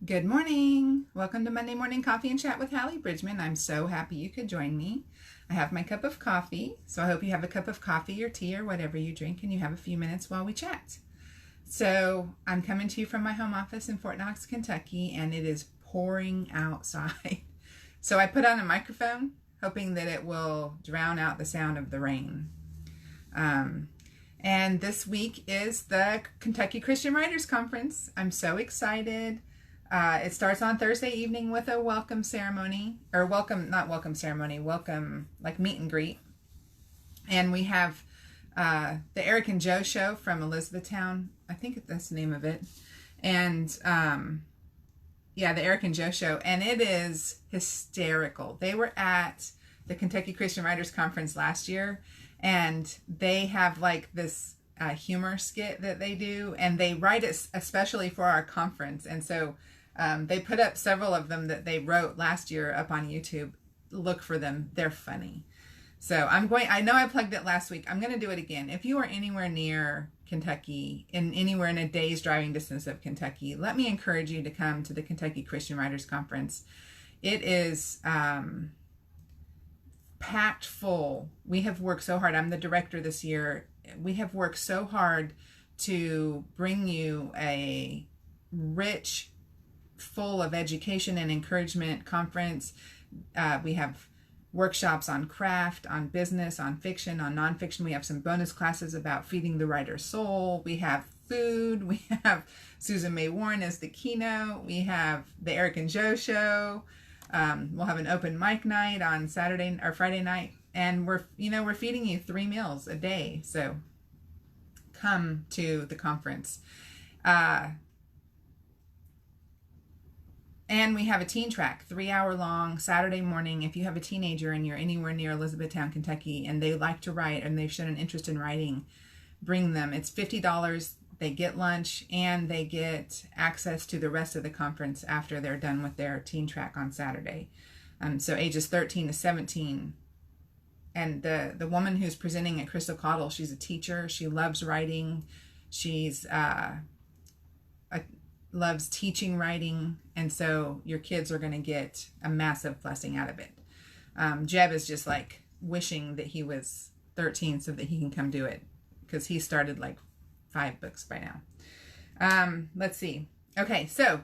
Good morning. Welcome to Monday Morning Coffee and Chat with Hallee Bridgeman. I'm so happy you could join me. I have my cup of coffee, so I hope you have a cup of coffee or tea or whatever you drink and you have a few minutes while we chat. So I'm coming to you from my home office in Fort Knox, Kentucky, and it is pouring outside. So I put on a microphone, hoping that it will drown out the sound of the rain. And this week is the Kentucky Christian Writers Conference. I'm so excited. It starts on Thursday evening with a welcome ceremony, or not welcome ceremony, welcome like meet and greet. And we have the Eric and Joe show from Elizabethtown. I think that's the name of it. And yeah, the Eric and Joe show. And it is hysterical. They were at the Kentucky Christian Writers Conference last year, and they have like this humor skit that they do, and they write it especially for our conference. And so they put up several of them that they wrote last year up on YouTube. Look for them. They're funny. So I know I plugged it last week. I'm going to do it again. If you are anywhere near Kentucky, anywhere in a day's driving distance of Kentucky, let me encourage you to come to the Kentucky Christian Writers Conference. It is packed full. We have worked so hard. I'm the director this year. We have worked so hard to bring you a rich, full of education and encouragement conference. We have workshops on craft, on business, on fiction, on nonfiction. We have some bonus classes about feeding the writer's soul. We have food. We have Susan May Warren as the keynote. We have the Eric and Joe show. We'll have an open mic night on Saturday or Friday night, and we're feeding you 3 meals a day. So come to the conference. And we have a teen track, 3-hour long, Saturday morning. If you have a teenager and you're anywhere near Elizabethtown, Kentucky, and they like to write and they've shown an interest in writing, bring them. It's $50. They get lunch and they get access to the rest of the conference after they're done with their teen track on Saturday. So ages 13 to 17. And the woman who's presenting at Crystal Cottle, she's a teacher. She loves writing. She's loves teaching writing, and so your kids are going to get a massive blessing out of it. Jeb is just like wishing that he was 13 so that he can come do it, because he started like 5 books by now. Let's see. Okay, so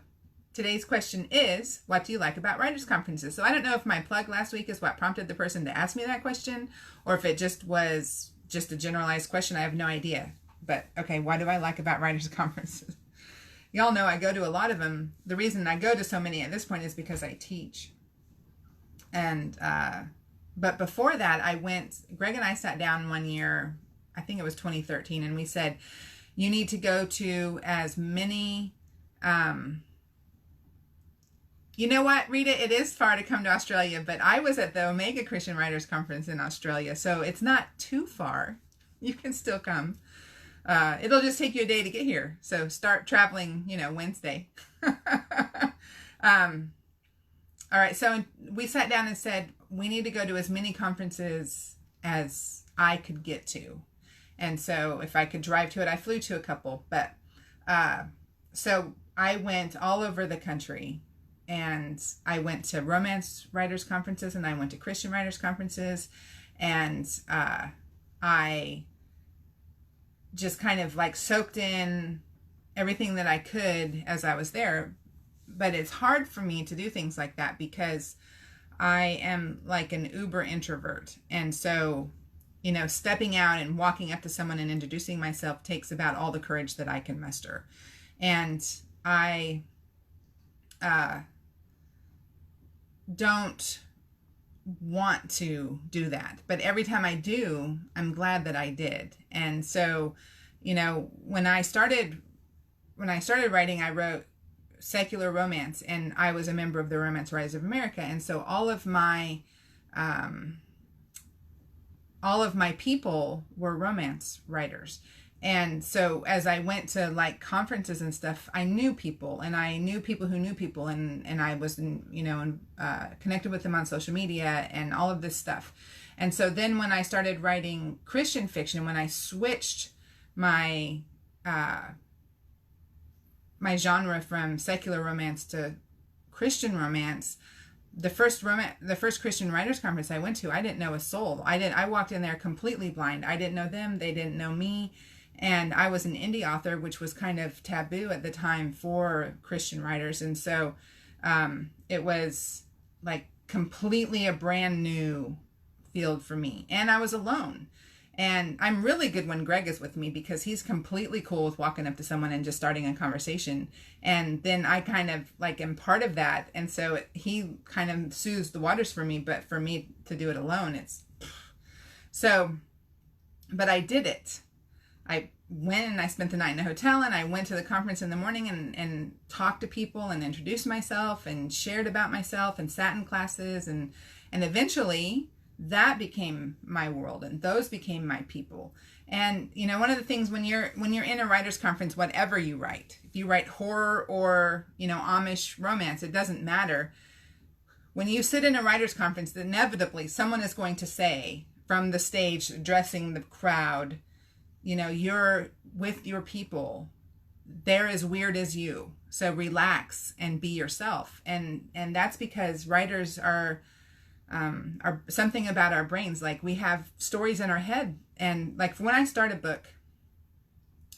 today's question is, what do you like about writers' conferences? So I don't know if my plug last week is what prompted the person to ask me that question, or if it just was just a generalized question. I have no idea. But okay, what do I like about writers' conferences? Y'all know I go to a lot of them. The reason I go to so many at this point is because I teach. And, but before that, Greg and I sat down one year, I think it was 2013, and we said, you need to go to as many, you know what, Rita, it is far to come to Australia, but I was at the Omega Christian Writers Conference in Australia, so it's not too far. You can still come. It'll just take you a day to get here. So start traveling, Wednesday. All right. So we sat down and said, we need to go to as many conferences as I could get to. And so if I could drive to it, I flew to a couple, but, so I went all over the country, and I went to romance writers conferences, and I went to Christian writers conferences, and, I just kind of like soaked in everything that I could as I was there. But it's hard for me to do things like that because I am like an uber introvert. And so, stepping out and walking up to someone and introducing myself takes about all the courage that I can muster. And I don't want to do that, but every time I do, I'm glad that I did. And so, when I started writing, I wrote secular romance, and I was a member of the Romance Writers of America, and so all of my people were romance writers. And so as I went to like conferences and stuff, I knew people, and I knew people who knew people, and I was, connected with them on social media and all of this stuff. And so then when I started writing Christian fiction, when I switched my my genre from secular romance to Christian romance, the first Christian writers conference I went to, I didn't know a soul. I walked in there completely blind. I didn't know them. They didn't know me. And I was an indie author, which was kind of taboo at the time for Christian writers. And so it was like completely a brand new field for me. And I was alone. And I'm really good when Greg is with me because he's completely cool with walking up to someone and just starting a conversation. And then I kind of like am part of that. And so he kind of soothes the waters for me. But for me to do it alone, it's so, but I did it. I went and I spent the night in a hotel, and I went to the conference in the morning and talked to people and introduced myself and shared about myself and sat in classes, and eventually that became my world, and those became my people. And you know, one of the things when you're in a writer's conference, whatever you write, if you write horror or, you know, Amish romance, it doesn't matter. When you sit in a writer's conference, inevitably someone is going to say from the stage addressing the crowd, you know, you're with your people. They're as weird as you. So relax and be yourself. And that's because writers are something about our brains. Like we have stories in our head. And like when I start a book,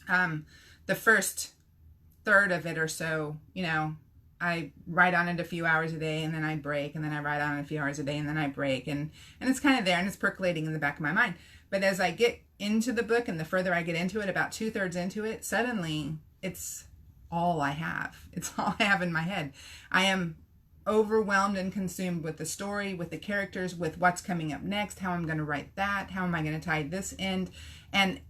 the first third of it or so, you know, I write on it a few hours a day, and then I break, and then I write on it a few hours a day, and then I break. And it's kind of there, and it's percolating in the back of my mind. But as I get into the book, and the further I get into it, about 2/3 into it, suddenly it's all I have. It's all I have in my head. I am overwhelmed and consumed with the story, with the characters, with what's coming up next, how I'm going to write that, how am I going to tie this in, and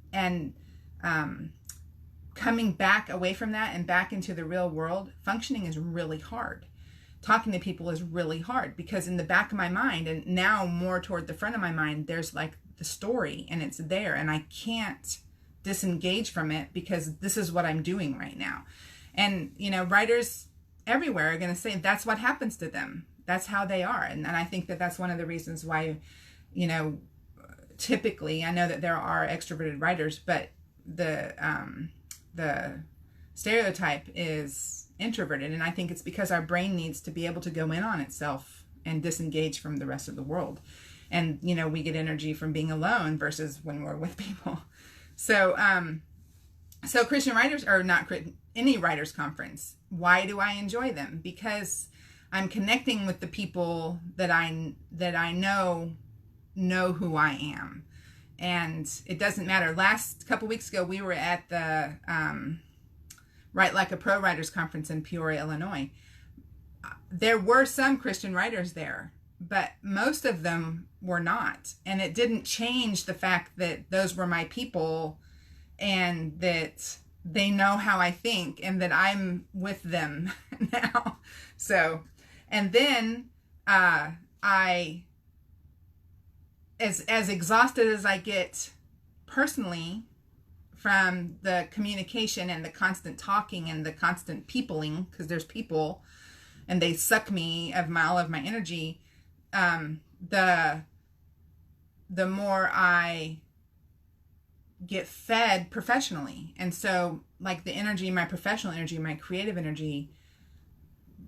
coming back away from that and back into the real world, functioning is really hard. Talking to people is really hard because in the back of my mind, and now more toward the front of my mind, there's like the story, and it's there, and I can't disengage from it because this is what I'm doing right now. And, you know, writers everywhere are going to say that's what happens to them. That's how they are. And I think that that's one of the reasons why, you know, typically, I know that there are extroverted writers, but the stereotype is introverted. And I think it's because our brain needs to be able to go in on itself and disengage from the rest of the world. And, you know, we get energy from being alone versus when we're with people. So, so Christian writers, or not any writers conference, why do I enjoy them? Because I'm connecting with the people that I know who I am. And it doesn't matter. Last couple weeks ago, we were at the Write Like a Pro Writers Conference in Peoria, Illinois. There were some Christian writers there, but most of them were not. And it didn't change the fact that those were my people and that they know how I think and that I'm with them now. So, and then I, as exhausted as I get personally from the communication and the constant talking and the constant peopling, because there's people and they suck me of all of my energy, the more I get fed professionally. And so like the energy, my professional energy, my creative energy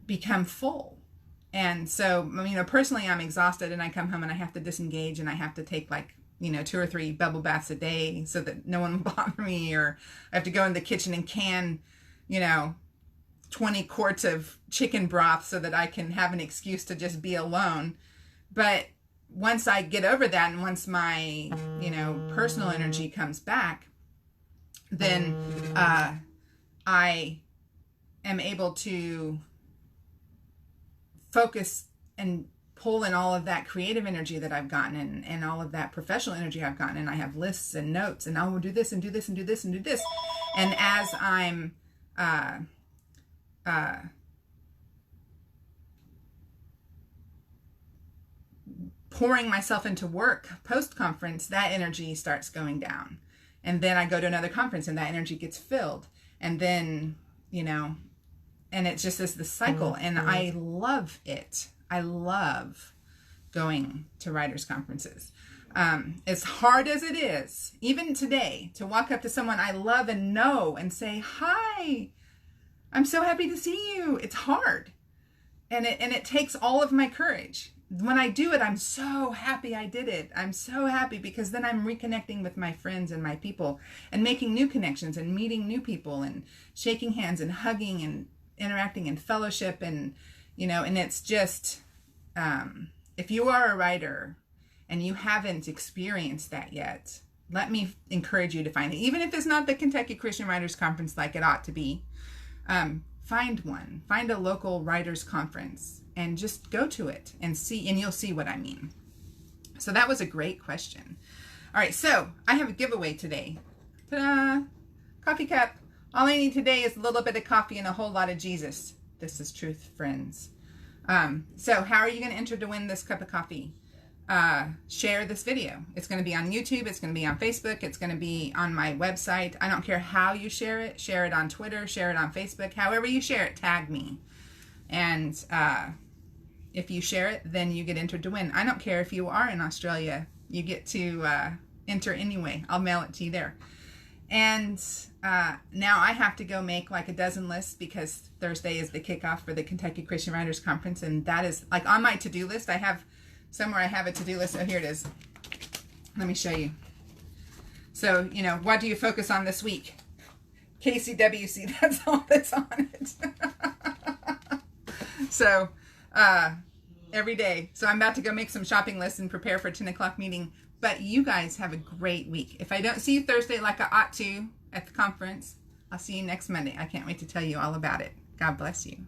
become full. And so, you know, personally I'm exhausted and I come home and I have to disengage and I have to take like, you know, 2 or 3 bubble baths a day so that no one will bother me, or I have to go in the kitchen and can, you know, 20 quarts of chicken broth so that I can have an excuse to just be alone. But once I get over that and once my, you know, personal energy comes back, then I am able to focus and pull in all of that creative energy that I've gotten and all of that professional energy I've gotten. And I have lists and notes and I will do this and do this and do this and do this. And as I'm pouring myself into work post-conference, that energy starts going down. And then I go to another conference and that energy gets filled. And then, you know, and it's just this cycle. And I love it. I love going to writers' conferences. As hard as it is, even today, to walk up to someone I love and know and say, hi, I'm so happy to see you. It's hard. And it takes all of my courage. When I do it, I'm so happy I did it. I'm so happy because then I'm reconnecting with my friends and my people and making new connections and meeting new people and shaking hands and hugging and interacting in fellowship. And, and it's just, if you are a writer and you haven't experienced that yet, let me encourage you to find it. Even if it's not the Kentucky Christian Writers Conference like it ought to be, find one. Find a local writers conference and just go to it and see, and you'll see what I mean. So that was a great question. All right, so I have a giveaway today. Ta-da! Coffee cup. All I need today is a little bit of coffee and a whole lot of Jesus. This is truth, friends. So how are you going to enter to win this cup of coffee? Share this video. It's going to be on YouTube. It's going to be on Facebook. It's going to be on my website. I don't care how you share it. Share it on Twitter. Share it on Facebook. However you share it, tag me. And if you share it, then you get entered to win. I don't care if you are in Australia. You get to enter anyway. I'll mail it to you there. And now I have to go make like a dozen lists because Thursday is the kickoff for the Kentucky Christian Writers Conference. And that is like on my to-do list. I have a to-do list. Oh, here it is. Let me show you. So, what do you focus on this week? KCWC, that's all that's on it. So, every day. So I'm about to go make some shopping lists and prepare for 10 o'clock meeting. But you guys have a great week. If I don't see you Thursday like I ought to at the conference, I'll see you next Monday. I can't wait to tell you all about it. God bless you.